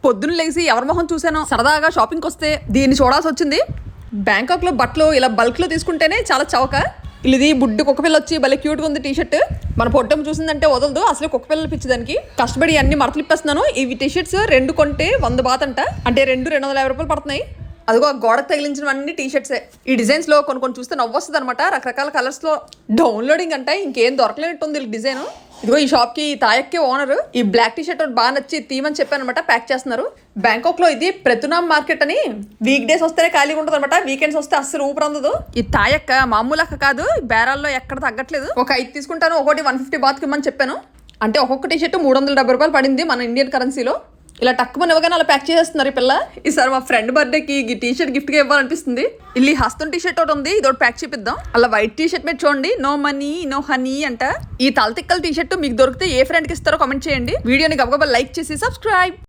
పొద్దున్న లేచి ఎవరి మొహం చూసానో సరదాగా షాపింగ్కి వస్తే దీన్ని చూడాల్సి వచ్చింది. బ్యాంకాక్లో బట్టలు ఇలా బల్క్లో తీసుకుంటేనే చాలా చవక. ఇది బుడ్డి కుక్కపిల్ల వచ్చి భలే క్యూట్గా ఉంది టీ-షర్ట్. మన పొట్టం చూసిందంటే వదలదు, అసలు కుక్కపిల్లలు పిచ్చిదానికి. కష్టపడి అన్ని మరతలు ఇప్పేస్తున్నాను. ఇవి టీ-షర్ట్స్ 2 కొంటే 100 బాత్ అంట, అంటే 250 రూపాయలు పడుతున్నాయి. అదిగో ఆ గోడకు తగిలించినవన్నీ టీ-షర్ట్సే. ఈ డిజైన్స్లో కొన్ని చూస్తే నవ్వొస్తుంది అనమాట. రకరకాల కలర్స్లో డౌన్లోడింగ్ అంటే ఇంకేం దొరకలేనట్టుంది డిజైన్. ఇదిగో ఈ షాప్కి తాయక్కే ఓనర్ ఈ బ్లాక్ టీ-షర్ట్ బాగా నచ్చి తీయమని చెప్పాను అనమాట. ప్యాక్ చేస్తున్నారు. బ్యాంకాక్లో ఇది ప్రతునామ్ మార్కెట్ అని. వీక్ డేస్ వస్తేనే ఖాళీగా ఉంటుంది అనమాట, వీకెండ్స్ వస్తే అస్సలు ఊపిరందదు. ఈ తాయక్క మామూలు అక్క కాదు, బేరాల్లో ఎక్కడ తగ్గట్లేదు. ఒక 5 తీసుకుంటాను, ఒకటి 150 బాత్కి ఇమ్మని చెప్పాను. అంటే ఒక్కొక్క టీ-షర్ట్ 370 రూపాయలు పడింది మన ఇండియన్ కరెన్సీలో. ఇలా టక్కుమని ఇవ్వగానే అలా ప్యాక్ చేసేస్తున్నారు ఈ పిల్ల. ఈసారి మా ఫ్రెండ్ బర్త్డేకి ఈ టీ-షర్ట్ గిఫ్ట్గా ఇవ్వాలనిపిస్తుంది. ఇల్లి హస్తం టీ-షర్ట్ ఒకటి ఉంది, ఇదొకటి ప్యాక్ చేపిద్దాం. అలా వైట్ టీ-షర్ట్ మీద చూడండి, నో మనీ నో హనీ అంట. ఈ తలతిక్కల టీ-షర్ట్ మీకు దొరికితే ఏ ఫ్రెండ్కి ఇస్తారో కామెంట్ చేయండి. వీడియోని గబగబా లైక్ చేసి సబ్స్క్రైబ్.